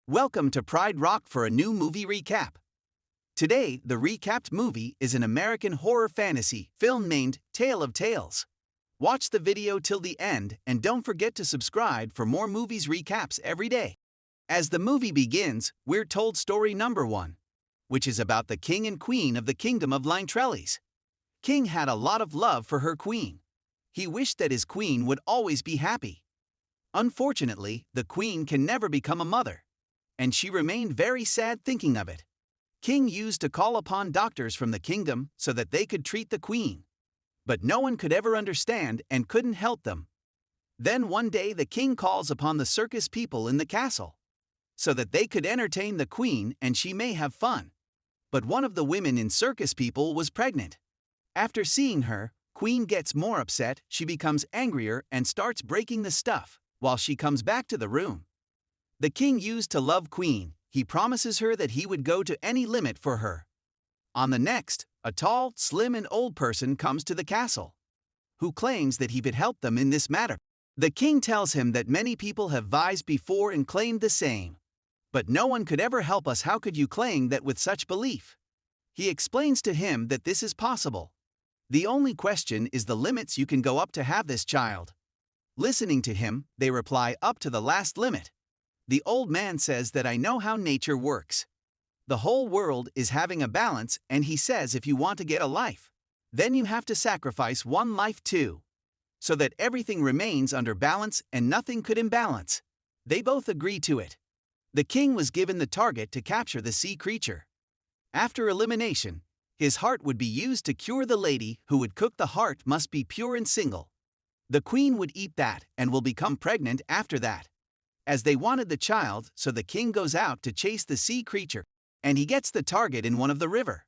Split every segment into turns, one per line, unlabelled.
Welcome to Pride Rock for a new movie recap. Today, the recapped movie is an American horror fantasy film named Tale of Tales. Watch the video till the end and don't forget to subscribe for more movies recaps every day. As the movie begins, we're told story number 1, which is about the king and queen of the kingdom of Lyntrelles. King had a lot of love for her queen. He wished that his queen would always be happy. Unfortunately, the queen can never become a mother, and she remained very sad thinking of it. King used to call upon doctors from the kingdom so that they could treat the queen. But no one could ever understand and couldn't help them. Then one day the king calls upon the circus people in the castle, so that they could entertain the queen and she may have fun. But one of the women in circus people was pregnant. After seeing her, queen gets more upset, she becomes angrier and starts breaking the stuff, while she comes back to the room. The king used to love queen. He promises her that he would go to any limit for her. On the next, a tall, slim and old person comes to the castle, who claims that he could help them in this matter. The king tells him that many people have vised before and claimed the same. But no one could ever help us. How could you claim that with such belief? He explains to him that this is possible. The only question is the limits you can go up to have this child. Listening to him, they reply up to the last limit. The old man says that I know how nature works. The whole world is having a balance, and he says if you want to get a life, then you have to sacrifice one life too, so that everything remains under balance and nothing could imbalance. They both agree to it. The king was given the target to capture the sea creature. After elimination, his heart would be used to cure the lady who would cook. The heart must be pure and single. The queen would eat that and will become pregnant after that. As they wanted the child, so the king goes out to chase the sea creature, and he gets the target in one of the river,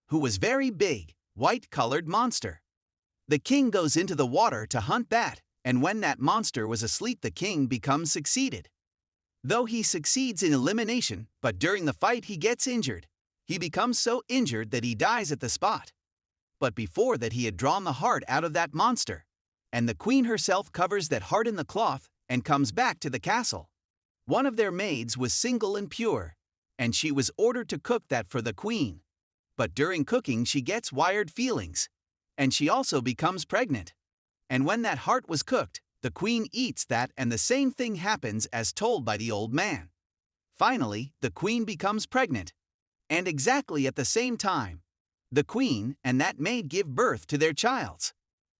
who was very big, white-colored monster. The king goes into the water to hunt that, and when that monster was asleep the king becomes succeeded. Though he succeeds in elimination, but during the fight he gets injured. He becomes so injured that he dies at the spot. But before that he had drawn the heart out of that monster, and the queen herself covers that heart in the cloth and comes back to the castle. One of their maids was single and pure, and she was ordered to cook that for the queen. But during cooking she gets wired feelings, and she also becomes pregnant. And when that heart was cooked, the queen eats that and the same thing happens as told by the old man. Finally, the queen becomes pregnant. And exactly at the same time, the queen and that maid give birth to their childs.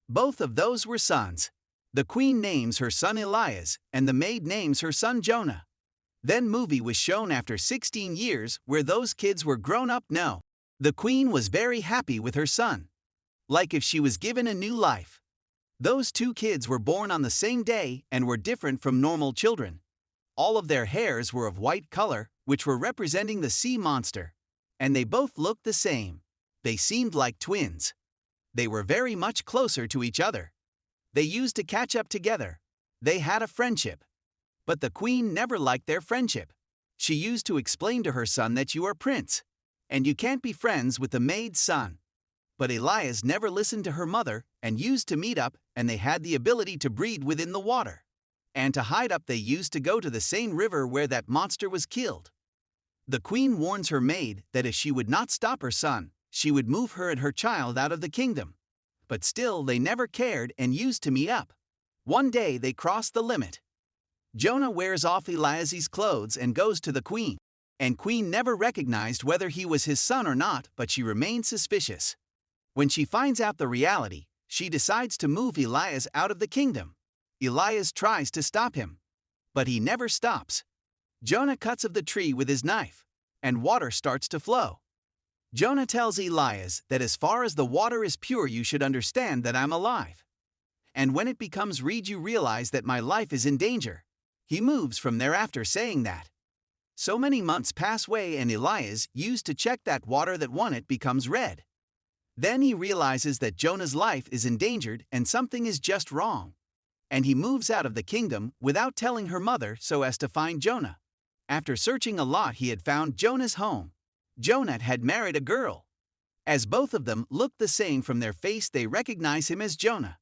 Both of those were sons. The queen names her son Elias, and the maid names her son Jonah. Then movie was shown after 16 years where those kids were grown up. No, the queen was very happy with her son, like if she was given a new life. Those two kids were born on the same day and were different from normal children. All of their hairs were of white color, which were representing the sea monster, and they both looked the same. They seemed like twins. They were very much closer to each other. They used to catch up together. They had a friendship. But the queen never liked their friendship. She used to explain to her son that you are prince, and you can't be friends with the maid's son. But Elias never listened to her mother and used to meet up, and they had the ability to breed within the water. And to hide up they used to go to the same river where that monster was killed. The queen warns her maid that if she would not stop her son, she would move her and her child out of the kingdom. But still they never cared and used to meet up. One day they crossed the limit. Jonah wears off Elias's clothes and goes to the queen. And queen never recognized whether he was his son or not, but she remained suspicious. When she finds out the reality, she decides to move Elias out of the kingdom. Elias tries to stop him, but he never stops. Jonah cuts of the tree with his knife, and water starts to flow. Jonah tells Elias that as far as the water is pure you should understand that I'm alive. And when it becomes red you realize that my life is in danger. He moves from there after saying that. So many months pass away and Elias used to check that water that when it becomes red. Then he realizes that Jonah's life is endangered and something is just wrong. And he moves out of the kingdom without telling her mother so as to find Jonah. After searching a lot he had found Jonah's home. Jonah had married a girl. As both of them looked the same from their face they recognize him as Jonah.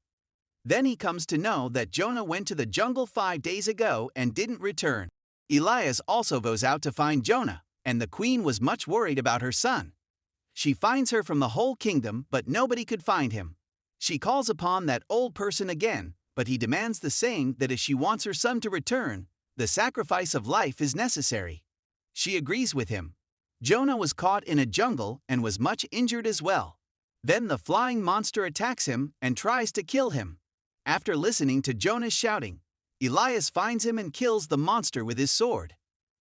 Then he comes to know that Jonah went to the jungle 5 days ago and didn't return. Elias also goes out to find Jonah, and the queen was much worried about her son. She finds her from the whole kingdom, but nobody could find him. She calls upon that old person again, but he demands the same, that if she wants her son to return, the sacrifice of life is necessary. She agrees with him. Jonah was caught in a jungle and was much injured as well. Then the flying monster attacks him and tries to kill him. After listening to Jonah's shouting, Elias finds him and kills the monster with his sword.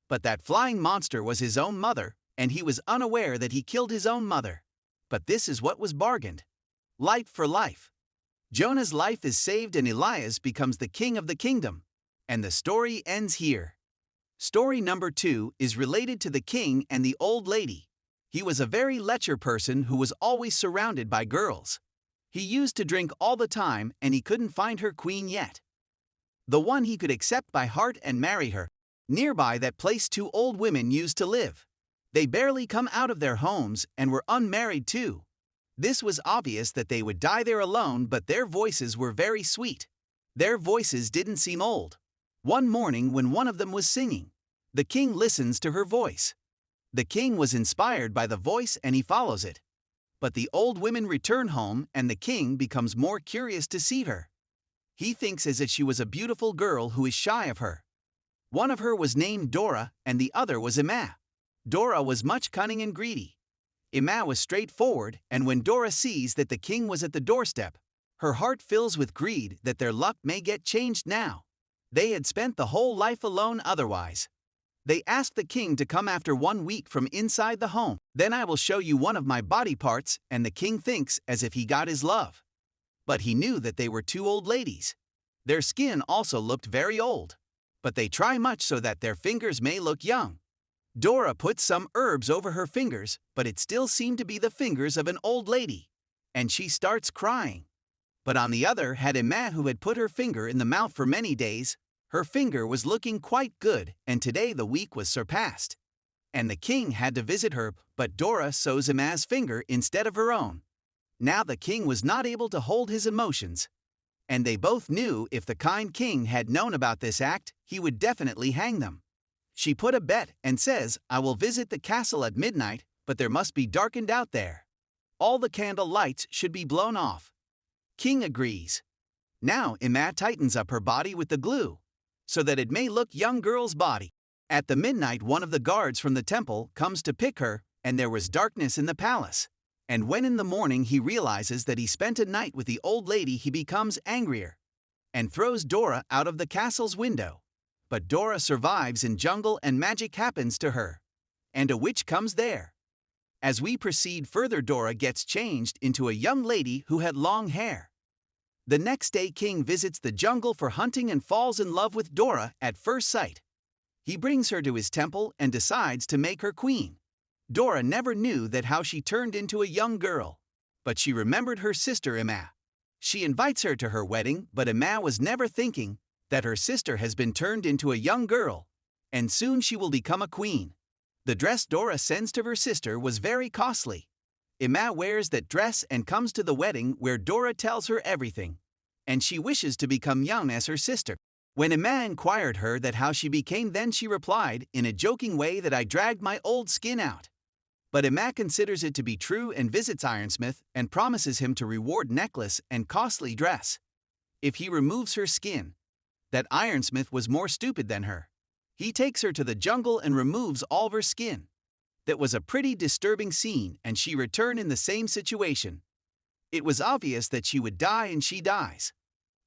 But that flying monster was his own mother, and he was unaware that he killed his own mother. But this is what was bargained. Life for life. Jonah's life is saved and Elias becomes the king of the kingdom. And the story ends here. Story number 2 is related to the king and the old lady. He was a very lecher person who was always surrounded by girls. He used to drink all the time and he couldn't find her queen yet. The one he could accept by heart and marry her. Nearby that place 2 old women used to live. They barely come out of their homes and were unmarried too. This was obvious that they would die there alone, but their voices were very sweet. Their voices didn't seem old. One morning when one of them was singing, the king listens to her voice. The king was inspired by the voice and he follows it. But the old women return home and the king becomes more curious to see her. He thinks as if she was a beautiful girl who is shy of her. One of her was named Dora and the other was Emma. Dora was much cunning and greedy. Emma was straightforward, and when Dora sees that the king was at the doorstep, her heart fills with greed that their luck may get changed now. They had spent the whole life alone otherwise. They asked the king to come after 1 week from inside the home. Then I will show you one of my body parts, and the king thinks as if he got his love. But he knew that they were 2 old ladies. Their skin also looked very old. But they try much so that their fingers may look young. Dora put some herbs over her fingers, but it still seemed to be the fingers of an old lady. And she starts crying. But on the other had Emma, who had put her finger in the mouth for many days. Her finger was looking quite good, and today the week was surpassed. And the king had to visit her, but Dora sews Emma's finger instead of her own. Now the king was not able to hold his emotions. And they both knew if the kind king had known about this act, he would definitely hang them. She put a bet and says, I will visit the castle at midnight, but there must be darkened out there. All the candle lights should be blown off. King agrees. Now Emma tightens up her body with the glue, so that it may look young girl's body. At the midnight one of the guards from the temple comes to pick her, and there was darkness in the palace. And when in the morning he realizes that he spent a night with the old lady, he becomes angrier and throws Dora out of the castle's window. But Dora survives in jungle and magic happens to her. And a witch comes there. As we proceed further, Dora gets changed into a young lady who had long hair. The next day King visits the jungle for hunting and falls in love with Dora at first sight. He brings her to his temple and decides to make her queen. Dora never knew that how she turned into a young girl, but she remembered her sister Emma. She invites her to her wedding, but Emma was never thinking that her sister has been turned into a young girl, and soon she will become a queen. The dress Dora sends to her sister was very costly. Emma wears that dress and comes to the wedding where Dora tells her everything, and she wishes to become young as her sister. When Emma inquired her that how she became, then she replied in a joking way that I dragged my old skin out. But Emma considers it to be true and visits Ironsmith and promises him to reward necklace and costly dress if he removes her skin. That Ironsmith was more stupid than her. He takes her to the jungle and removes all of her skin. That was a pretty disturbing scene, and she returned in the same situation. It was obvious that she would die, and she dies.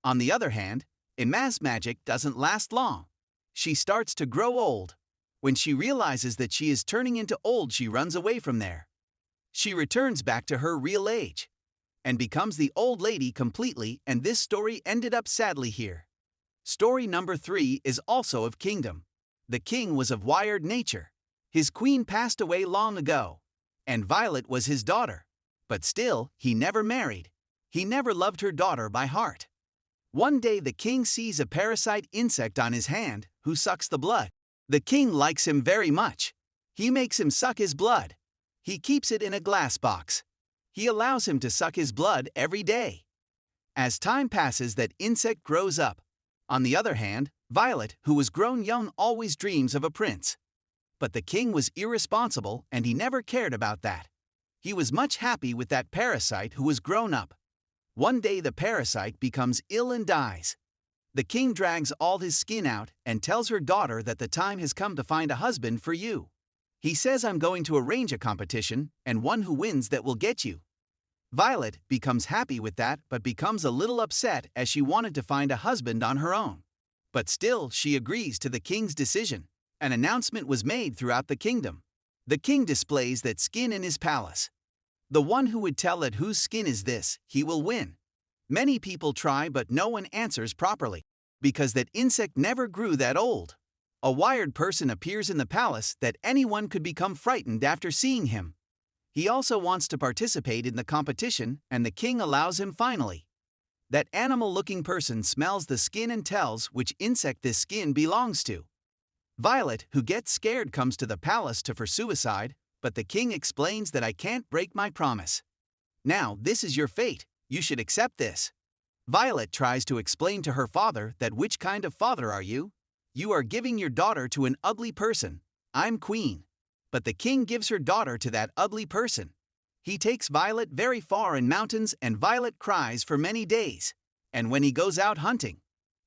On the other hand, Emma's magic doesn't last long. She starts to grow old. When she realizes that she is turning into old, she runs away from there. She returns back to her real age and becomes the old lady completely, and this story ended up sadly here. Story number 3 is also of kingdom. The king was of wired nature. His queen passed away long ago, and Violet was his daughter. But still, he never married. He never loved her daughter by heart. One day the king sees a parasite insect on his hand who sucks the blood. The king likes him very much. He makes him suck his blood. He keeps it in a glass box. He allows him to suck his blood every day. As time passes, that insect grows up. On the other hand, Violet, who was grown young, always dreams of a prince. But the king was irresponsible and he never cared about that. He was much happy with that parasite who was grown up. One day the parasite becomes ill and dies. The king drags all his skin out and tells her daughter that the time has come to find a husband for you. He says, I'm going to arrange a competition, and one who wins that will get you. Violet becomes happy with that but becomes a little upset as she wanted to find a husband on her own. But still, she agrees to the king's decision. An announcement was made throughout the kingdom. The king displays that skin in his palace. The one who would tell it whose skin is this, he will win. Many people try but no one answers properly, because that insect never grew that old. A wired person appears in the palace that anyone could become frightened after seeing him. He also wants to participate in the competition and the king allows him finally. That animal-looking person smells the skin and tells which insect this skin belongs to. Violet, who gets scared, comes to the palace for suicide, but the king explains that I can't break my promise. Now, this is your fate, you should accept this. Violet tries to explain to her father that which kind of father are you? You are giving your daughter to an ugly person. I'm queen. But the king gives her daughter to that ugly person. He takes Violet very far in mountains and Violet cries for many days. And when he goes out hunting,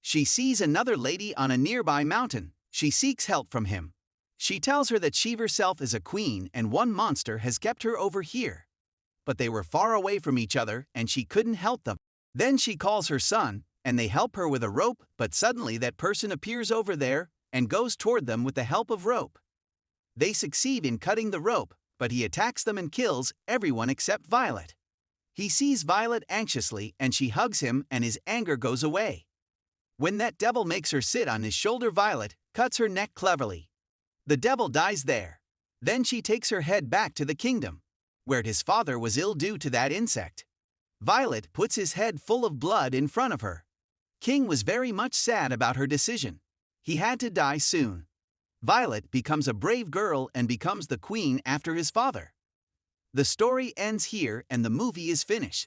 she sees another lady on a nearby mountain. She seeks help from him. She tells her that she herself is a queen and one monster has kept her over here. But they were far away from each other and she couldn't help them. Then she calls her son, and they help her with a rope, but suddenly that person appears over there and goes toward them with the help of rope. They succeed in cutting the rope, but he attacks them and kills everyone except Violet. He sees Violet anxiously and she hugs him and his anger goes away. When that devil makes her sit on his shoulder, Violet cuts her neck cleverly. The devil dies there. Then she takes her head back to the kingdom, where his father was ill due to that insect. Violet puts his head full of blood in front of her. King was very much sad about her decision. He had to die soon. Violet becomes a brave girl and becomes the queen after his father. The story ends here and the movie is finished.